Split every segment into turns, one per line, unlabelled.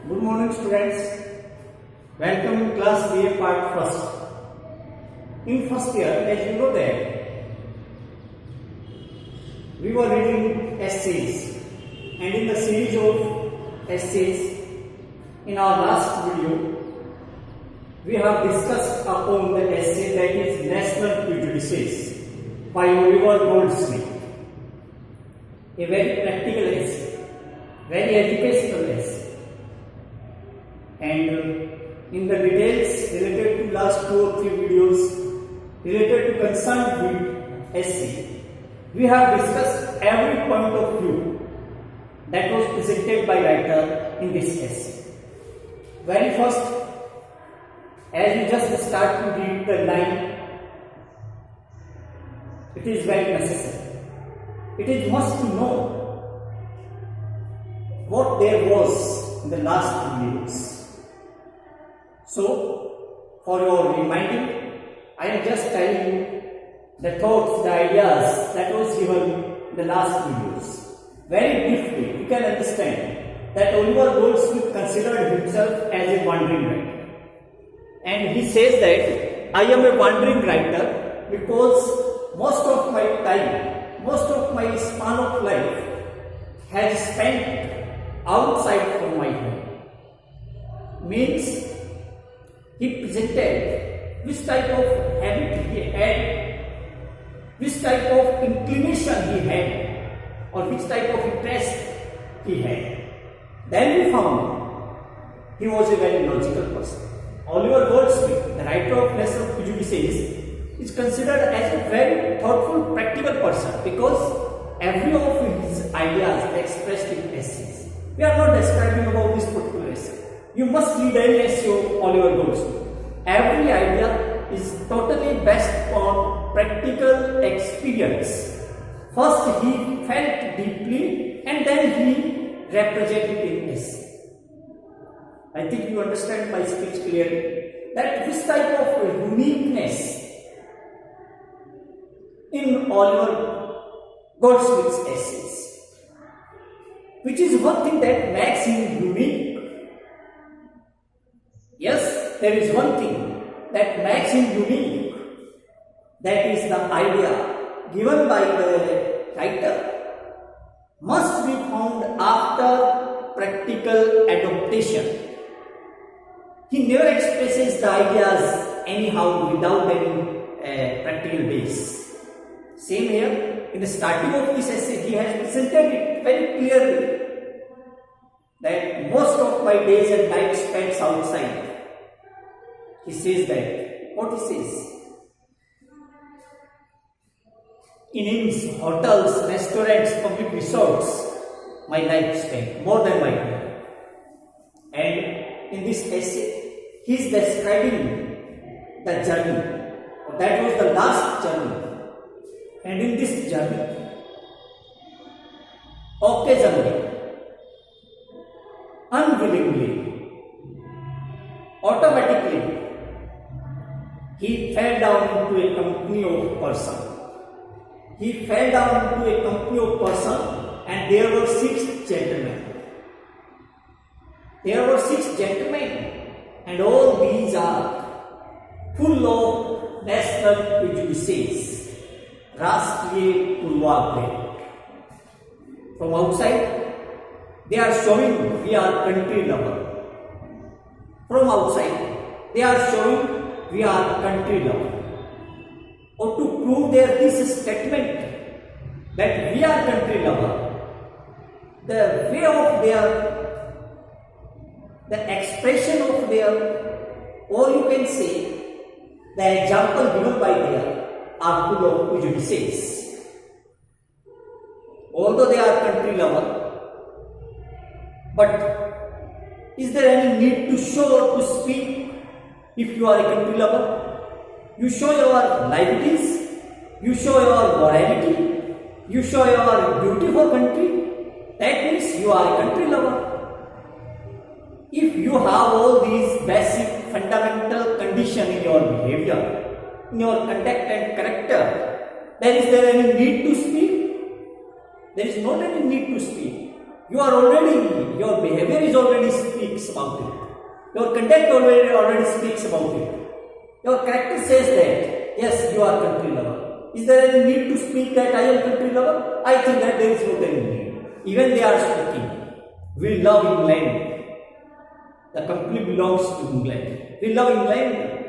Good morning students. Welcome to class BA part first. In first year, as you know that we were reading essays, and in the series of essays in our last video we have discussed upon the essay that is National Prejudices by Oliver Goldsmith. A very practical essay, very educational essay. And in the details related to last 2 or 3 videos related to concerned with essay, we have discussed every point of view that was presented by writer in this essay. Very first, as you just start to read the line, it is very necessary. It is must to know what there was in the last 2 years. So, for your reminding, I am just telling you the thoughts, the ideas that was given in the last videos. Very briefly, you can understand that Oliver Goldsmith considered himself as a wandering writer. And he says that I am a wandering writer because most of my time, most of my span of life has spent outside from my home. Means he presented which type of habit he had, which type of inclination he had, or which type of interest he had. Then we found he was a very logical person. Oliver Goldsmith, the writer of National Prejudices, is considered as a very thoughtful, practical person because every of his ideas are expressed in essays. We are not describing about this particular essay. You must read any essay of Oliver Goldsmith. Every idea is totally based on practical experience. First he felt deeply and then he represented it in essay. I think you understand my speech clearly. That this type of uniqueness in Oliver Goldsmith's essays, which is one thing that makes him unique. Yes, there is one thing that makes him unique. That is the idea given by the writer must be found after practical adaptation. He never expresses the ideas anyhow without any practical base. Same here, in the starting of this essay, he has presented it very clearly that most of my days and nights spent outside. He says that, what he says? In inns, hotels, restaurants, public resorts, my life spent more than my home. And in this essay, he is describing the journey. That was the last journey. And in this journey, occasionally, unwillingly, automatically, he fell down into a company of person. He fell down into a company of person and there were 6 gentlemen. There were 6 gentlemen and all these are full of national prejudices. Rashtriya Purvagre. From outside, they are showing we are country lover. From outside, they are showing we are country lover. Or to prove this statement that we are country lover, the way of the expression of their, or you can say, the example given by their are full of prejudices. Although they are country lover, but is there any need to show or to speak if you are a country lover? You show your liabilities, you show your morality, you show your duty for country. That means you are a country lover. If you have all these basic fundamental conditions in your behavior, in your conduct and character, then is there any need to speak? There is not any need to speak. You are already, your behavior is already speaks about it. Your conduct already speaks about it. Your character says that, yes, you are country lover. Is there any need to speak that I am country lover? I think that there is not any need. Even they are speaking. We love England. The company belongs to England. We love England.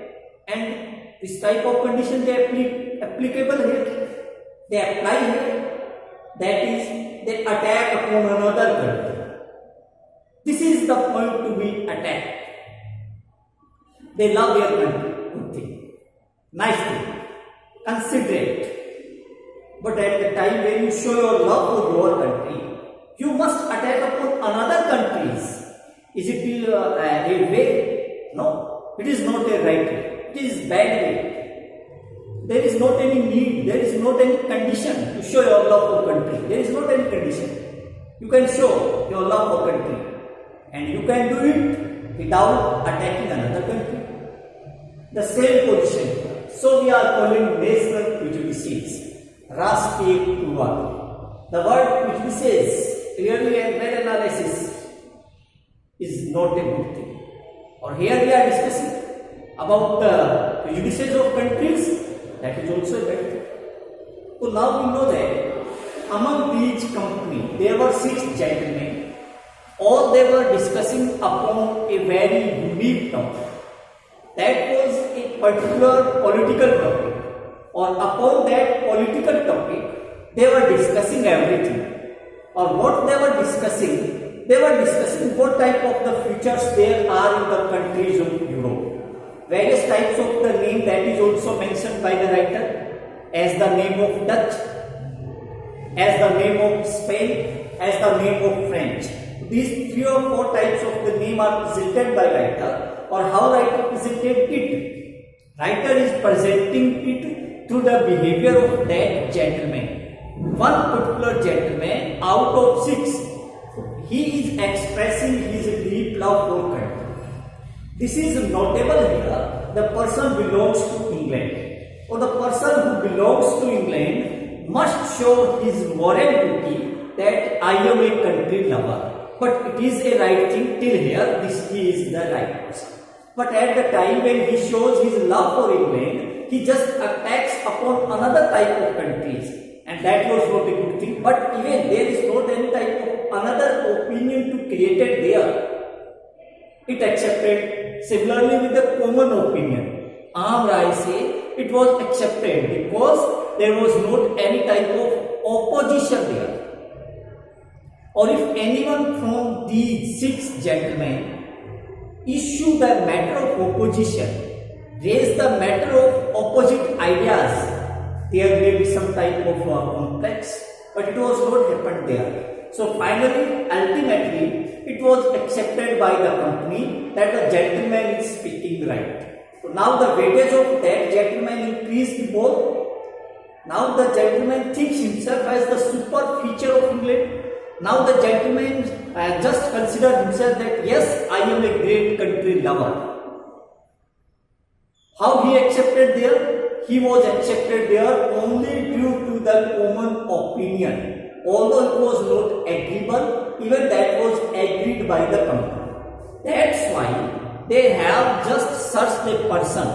And this type of condition they applicable here. They apply here. That is, they attack upon another country. This is the point to be attacked. They love their country. Good thing. Nice thing. Considerate. But at the time when you show your love for your country, you must attack upon another countries. Is it a way? No. It is not a right way. It is bad way. There is not any need, there is not any condition to show your love for country. There is not any condition. You can show your love for country and you can do it without attacking another country. The same position. So we are calling national prejudices. Rashtriya Purva. The word prejudices clearly and well analysis is not a good thing. Or here we are discussing about the prejudices of countries. That is also a bad thing. So now we know that among each company there were 6 gentlemen. All they were discussing upon a very unique topic. That was a particular political topic. Or upon that political topic, they were discussing everything. Or what they were discussing what type of the features there are in the countries of Europe. Various types of the name that is also mentioned by the writer, as the name of Dutch, as the name of Spain, as the name of French. These 3 or 4 types of the name are presented by writer, or how writer presented it. Writer is presenting it through the behavior of that gentleman. One particular gentleman out of 6, he is expressing his deep love for country. This is notable here. The person belongs to England, or the person who belongs to England must show his moral duty that I am a country lover. But it is a right thing till here. He is the right person. But at the time when he shows his love for England, he just attacks upon another type of countries, and that was not a good thing. But even there is not any type of another opinion to created there. It accepted. Similarly with the common opinion, I say it was accepted because there was not any type of opposition there. Or if anyone from these 6 gentlemen issue the matter of opposition, raise the matter of opposite ideas, there may be some type of complex, but it was not happened there. So finally, ultimately, it was accepted by the company that the gentleman is speaking right. So now the weightage of that gentleman increased more. Now the gentleman thinks himself as the super feature of England. Now the gentleman just consider himself that yes, I am a great country lover. How he accepted there? He was accepted there only due to the common opinion. Although it was not agreeable, even that was agreed by the company. That's why they have just searched a person,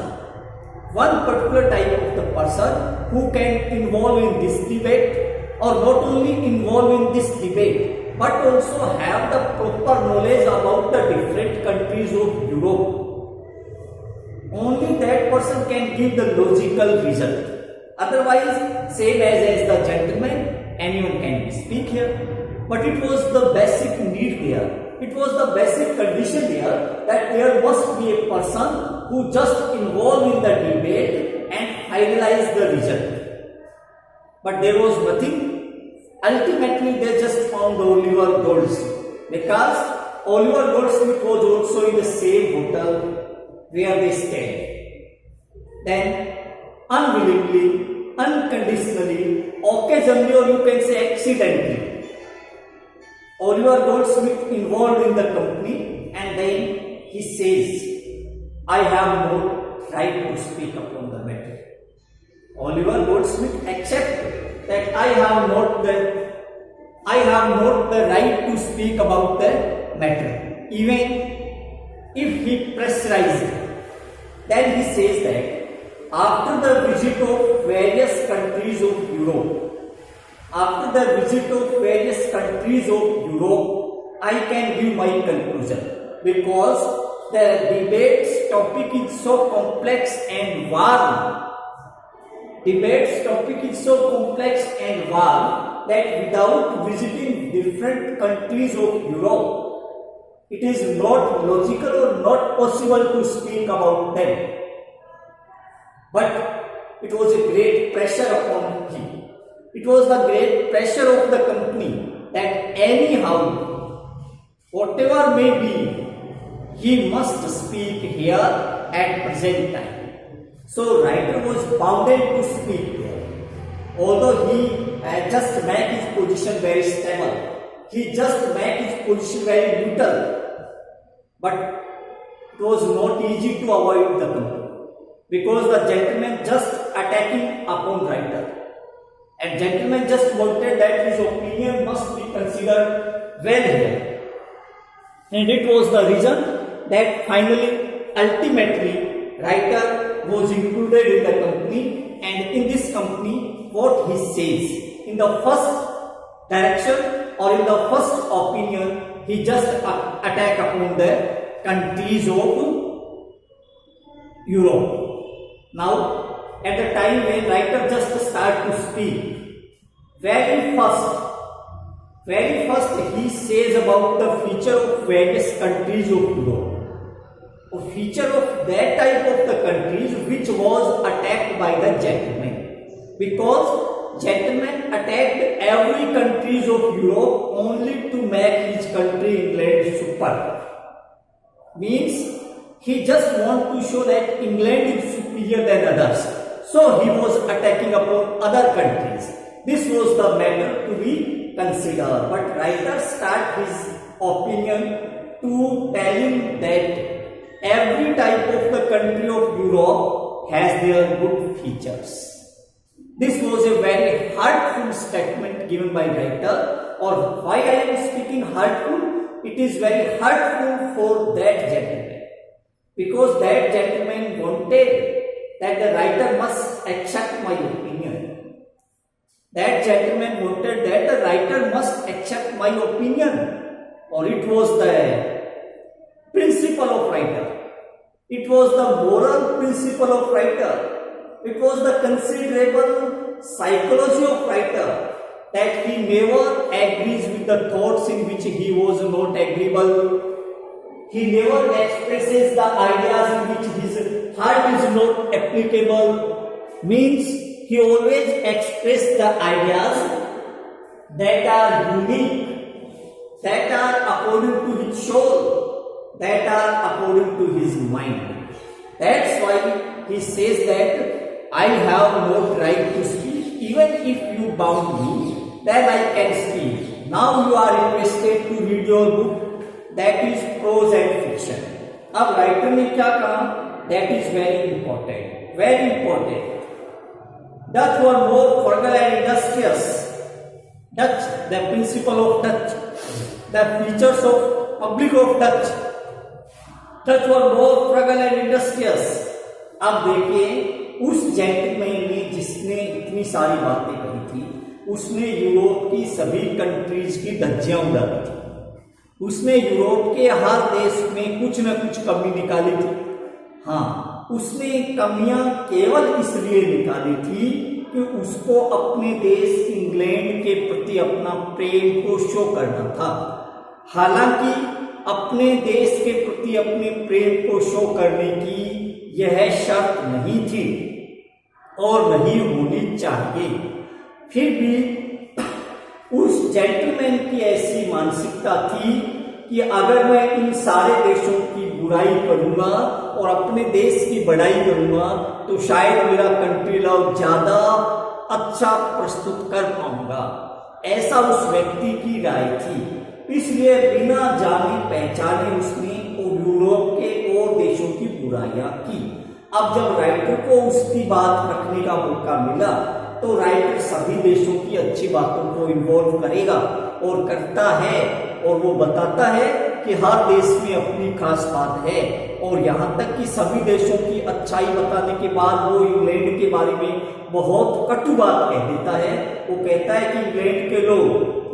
one particular type of the person who can involve in this debate, or not only involve in this debate, but also have the proper knowledge about the different countries of Europe. Only that person can give the logical result. Otherwise, same as the gentleman, anyone can speak here. But it was the basic need there. It was the basic condition there that there must be a person who just involved in the debate and finalize the result. But there was nothing. Ultimately, they just found Oliver Goldsmith, because Oliver Goldsmith was also in the same hotel where they stayed. Then, unwillingly, unconditionally, occasionally, or you can say accidentally, Oliver Goldsmith involved in the company, and then he says, I have no right to speak upon the matter. Oliver Goldsmith accepted that I I have not the right to speak about the matter, even if he pressurizes. Then he says that after the visit of various countries of Europe, I can give my conclusion, because the debate's topic is so complex and warm. That without visiting different countries of Europe, it is not logical or not possible to speak about them. But it was a great pressure upon him. It was the great pressure of the company that anyhow, whatever may be, he must speak here at present time. So writer was bounded to speak there. Although he just made his position very stable, he just made his position very neutral, but it was not easy to avoid the company, because the gentleman just attacking upon writer, and gentleman just wanted that his opinion must be considered well here, and it was the reason that ultimately writer was included in the company, and in this company what he says in the first direction or in the first opinion, he just attack upon the countries of Europe. Now at the time when writer just start to speak, very first he says about the feature of various countries of Europe, a feature of that type of the countries which was attacked by the gentleman, because gentleman attacked every countries of Europe only to make his country England super. Means he just want to show that England is superior than others, so he was attacking upon other countries. This was the matter to be considered, but writer start his opinion to telling that every type of the country of Europe has their good features. This was a very hurtful statement given by writer, or why I am speaking hurtful? It is very hurtful for that gentleman, because that gentleman wanted that the writer must accept my opinion. That gentleman wanted that the writer must accept my opinion, or it was the principle of writer. It was the moral principle of writer. It was the considerable psychology of writer that he never agrees with the thoughts in which he was not agreeable. He never expresses the ideas in which his heart is not applicable. Means he always expresses the ideas that are unique, that are according to his soul, that are according to his mind. That's why he says that I have no right to speak. Even if you bound me, then I can speak. Now you are requested to read your book, that is prose and fiction. अब writer ने क्या कहा? That is very important. Very important. Dutch were more frugal and industrious. Dutch, the principle of Dutch, the features of public of Dutch. Dutch were more frugal and industrious. अब देखिए, उस gentleman ने जिसने इतनी सारी बातें कही थी, उसने यूरोप की सभी कंट्रीज की धज्जियां उड़ा दी थी। उसने यूरोप के हर देश में कुछ न कुछ कमी निकाली थी। हाँ, उसने कमियां केवल इसलिए निकाली थी कि उसको अपने देश इंग्लैंड के प्रति अपना प्रेम को शो करना था। हालांकि अपने देश के प्रति अपने प्रेम को शो करने की यह शर्त नहीं थी और नहीं होनी चाहिए, फिर भी उस जेंटलमैन की ऐसी मानसिकता थी कि अगर मैं इन सारे देशों की बुराई करूंगा और अपने देश की बड़ाई करूंगा तो शायद मेरा कंट्री लव ज्यादा अच्छा प्रस्तुत कर पाऊंगा। ऐसा उस व्यक्ति की राय थी। इसलिए बिना जाने पहचाने उसने यूरोप के और देशों की बुराइयां की। अब जब राइटर को उसकी बात रखने का मौका मिला तो राइटर सभी देशों की अच्छी बातों को इन्वॉल्व करेगा और करता है, और वो बताता है कि हर देश में अपनी खास बात है। और यहाँ तक कि सभी देशों की अच्छाई बताने के बाद वो इंग्लैंड के बारे में बहुत कटु बात कह देता है। वो कहता है कि इंग्लैंड के लोग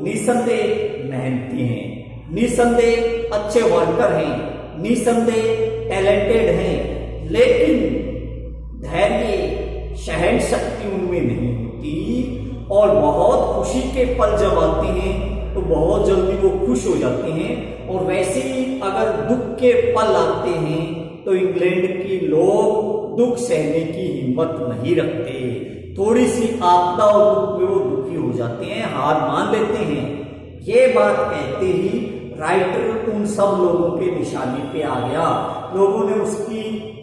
निसंदेह मेहनती हैं, निसंदेह अच्छे वर्कर हैं, निसंदेह टैलेंटेड हैं, लेकिन धैर्य सहन शक्ति उनमें नहीं होती, और बहुत खुशी के पल जब आते हैं तो बहुत जल्दी वो खुश हो जाते हैं। और वैसे ही अगर दुख के पल आते हैं तो इंग्लैंड के लोग दुख सहने की हिम्मत नहीं रखते। थोड़ी सी आपदा और दुख में वो दुखी हो जाते हैं, हार मान लेते हैं। ये बात कहते ही राइटर उन सब लोगों के निशाने पे आ गया। लोगों ने उसकी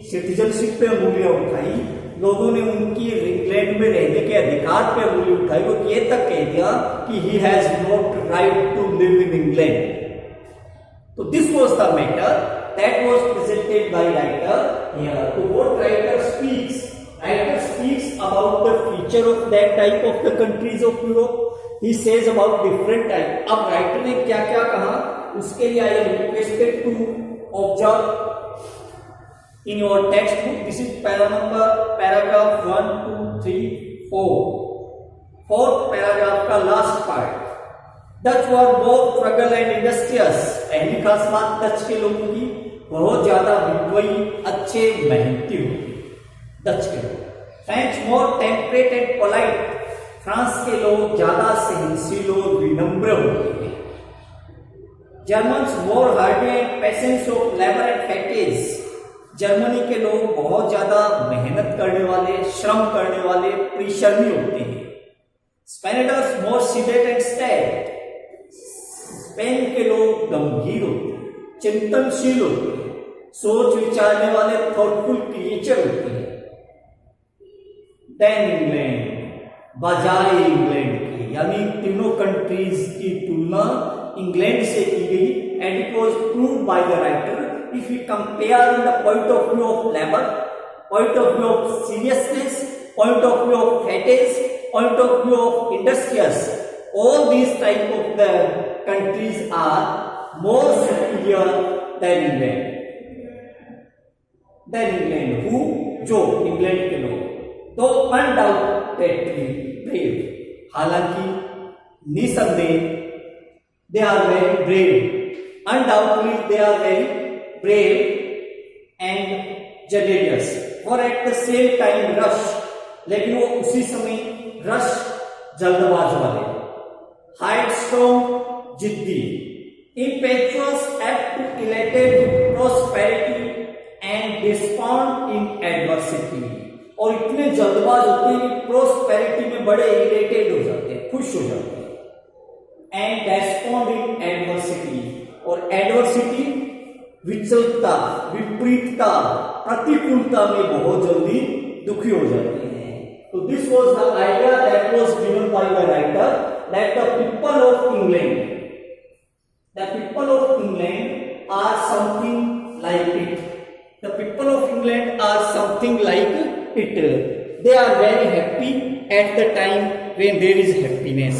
सिटीजनशिप पे उंगलियां उठाई, लोगों ने उनकी इंग्लैंड में रहने के अधिकार पे उंगली उठाई। वो ये तक कह दिया कि he has not right to live in England. तो this was the matter that was presented by writer here. तो what writer speaks about the feature of that type of the countries of Europe. He says about different type. अब writer ने क्या क्या कहा उसके लिए I am requested to observe in your textbook. This is paragraph 1, 2, 3, 4. Fourth paragraph का last part. Dutch were both frugal and industrious. पहली खास बात डच के लोगों की बहुत ज्यादा विद्वान, अच्छे, मेहनती होते डच के लोग। French more temperate and polite. France के लोग ज्यादा सहनशील और विनम्र होते हैं। Germans more hardy and patience of labor and fatigue. Germany के लोग बहुत ज्यादा मेहनत करने वाले, श्रम करने वाले, परिश्रमी होते हैं। स्पेनिडर्स मोर सीडेड एंड स्टेड। स्पेन के लोग गंभीर होते हैं, चिंतनशील होते हैं, सोच विचारने वाले, थॉटफुल क्रिएचर होते हैं। देन इंग्लैंड, बजाय इंग्लैंड के, यानी तीनों कंट्रीज की तुलना इंग्लैंड से की गई। And it was proved bye the writer. If we compare the point of view of labor, point of view of seriousness, point of view of fatigue, point of view of industrious, all these type of the countries are more superior than England. Who? जो England के लोग, तो undoubtedly brave, हालांकि निसंदेह they are very brave, undoubtedly they are very brave and generous, और at the same time rush, लेकिन वो उसी समय रश, जल्दबाज वाले, headstrong, जिद्दी, impetuous, apt to elated with prosperity and despond in adversity, और इतने जल्दबाज होते हैं कि prosperity में बड़े इलेटेड हो जाते हैं, खुश हो जाते हैं, and despond in adversity, और adversity विचलता, विपरीतता, प्रतिकूलता में बहुत जल्दी दुखी हो जाते हैं। तो this was the idea that was given by the writer that the people of England are something like it. The people of England are something like it. They are very happy at the time when there is happiness.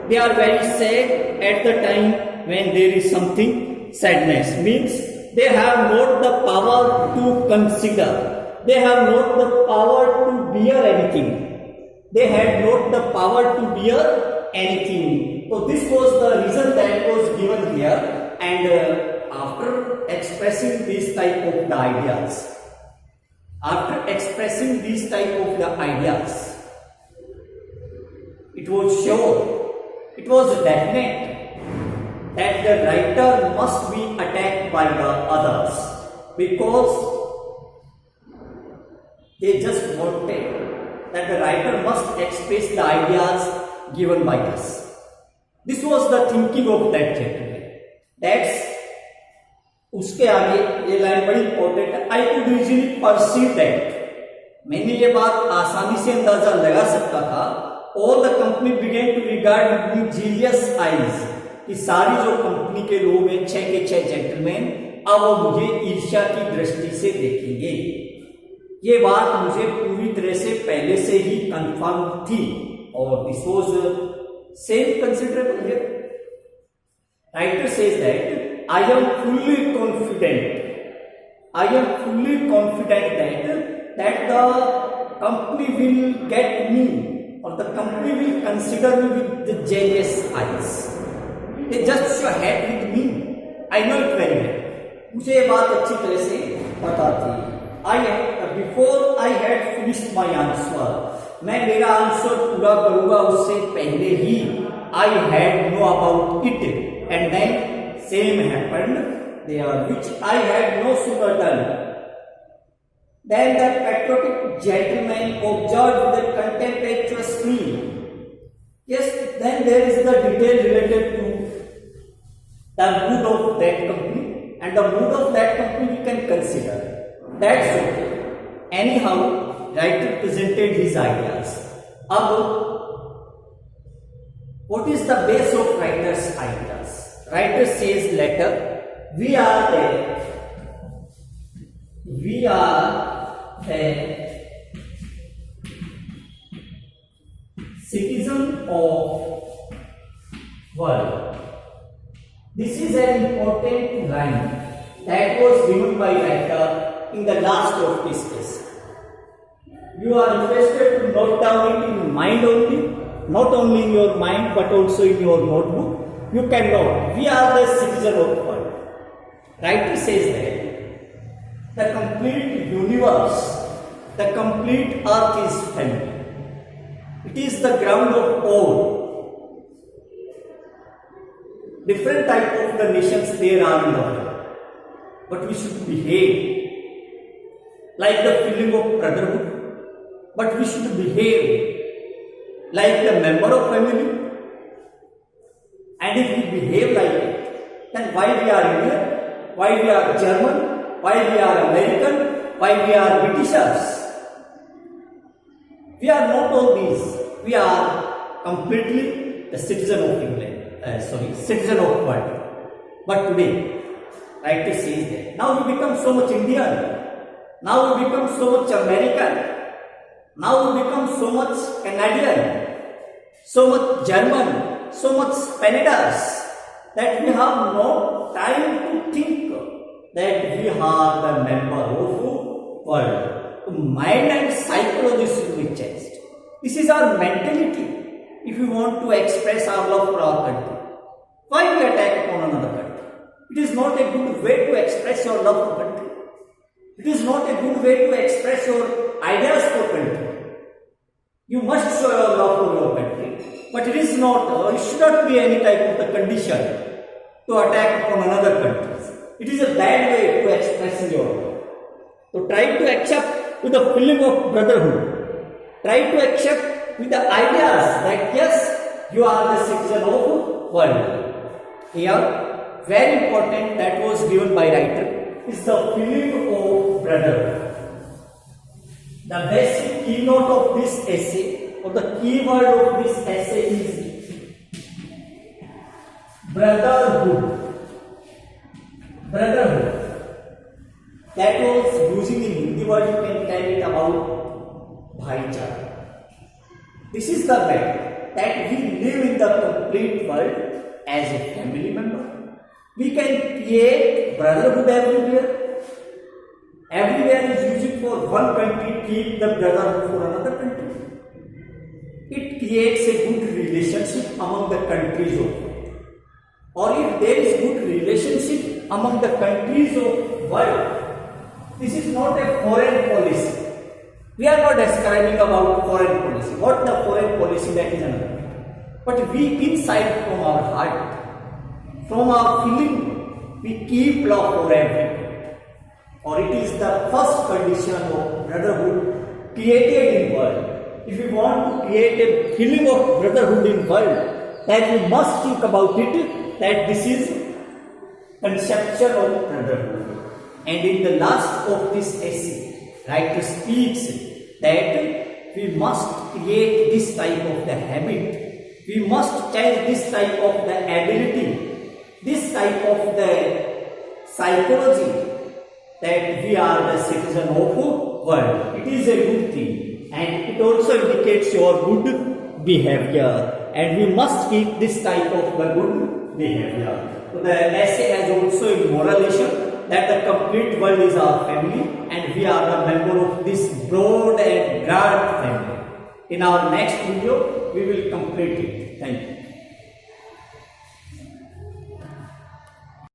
They are very sad at the time when there is something sadness। means they have not the power to consider, they have not the power to bear anything, they had not the power to bear anything. So this was the reason that was given here, and after expressing these type of the ideas, it was sure, it was definite that the writer must be attacked by the others, because they just wanted that the writer must express the ideas given by us. This was the thinking of that gentleman. That's उसके आगे ये line बड़ी important है। I could easily perceive that, मैंने ये बात आसानी से अंदाजा लगा सकता था। All the company began to regard me with jealous eyes, कि सारी जो कंपनी के लोग हैं, 6 के 6 जेंटलमैन, अब वो मुझे ईर्ष्या की दृष्टि से देखेंगे। ये बात मुझे पूरी तरह से पहले से ही कंफर्म थी और this was same considerable here. Writer says that I am fully confident that the company will get me or the company will consider me with the jealous eyes. They just show head with me. I know it very well. मुझे ये बात अच्छी तरह से पता थी. Before I had finished my answer, मैं मेरा आंसर पूरा करूंगा उससे पहले ही I had know about it, and then same happened there, which I had no sooner done. Then the patriotic gentleman observed the contemptuous me. Yes, then there is the detail related to the mood of that company, and the mood of that company we can consider. That's okay. Anyhow, writer presented his ideas. अब what is the base of writer's ideas? Writer says later, we are the citizen of world. This is an important line that was given by writer in the last of this case. You are interested to note down it in mind only, not only in your mind but also in your notebook. You can note, we are the citizen of the world. Writer says that the complete universe, the complete earth is family. It is the ground of all. Different type of the nations there are in the world, but we should behave like the feeling of brotherhood, but we should behave like the member of family. And if we behave like it, then why we are Indian, why we are German, why we are American, why we are Britishers? We are not all these. We are completely the citizen of England, citizen of world. But today, writer says that now we become so much Indian, now we become so much American, now we become so much Canadian, so much German, so much Spaniards, that we have no time to think that we are the member of the world. Mind and psychology should be changed. This is our mentality if we want to express our love for our country. Why we attack upon another country? It is not a good way to express your love for country. It is not a good way to express your ideas for country. You must show your love for your country, but it is not, it should not be any type of the condition to attack upon another country. It is a bad way to express your love. So try to accept with the feeling of brotherhood. Try to accept with the ideas that yes, you are the citizen of the world. Here, very important that was given by writer is the feeling of brotherhood. The basic keynote of this essay or the keyword of this essay is brotherhood. Brotherhood. That was using in Hindi word, you can tell it about bhaichara. This is the way that we live in the complete world as a family member. We can create brotherhood everywhere. Everywhere is using for one country, keep the brotherhood for another country. It creates a good relationship among the countries of world. Or if there is good relationship among the countries of world, this is not a foreign policy. We are not describing about foreign policy. What the foreign policy, that is another thing. But we inside from our heart, from our feeling, we keep love for everyone. Or it is the first condition of brotherhood created in world. If we want to create a feeling of brotherhood in world, then we must think about it, that this is conception of brotherhood. And in the last of this essay, writer speaks that we must create this type of the habit. We must change this type of the ability, this type of the psychology, that we are the citizen of world. It is a good thing and it also indicates your good behavior, and we must keep this type of the good behavior. So the essay has also a moral lesson that the complete world is our family and we are the member of this broad and grand family. In our next video, we will complete it. Thank you.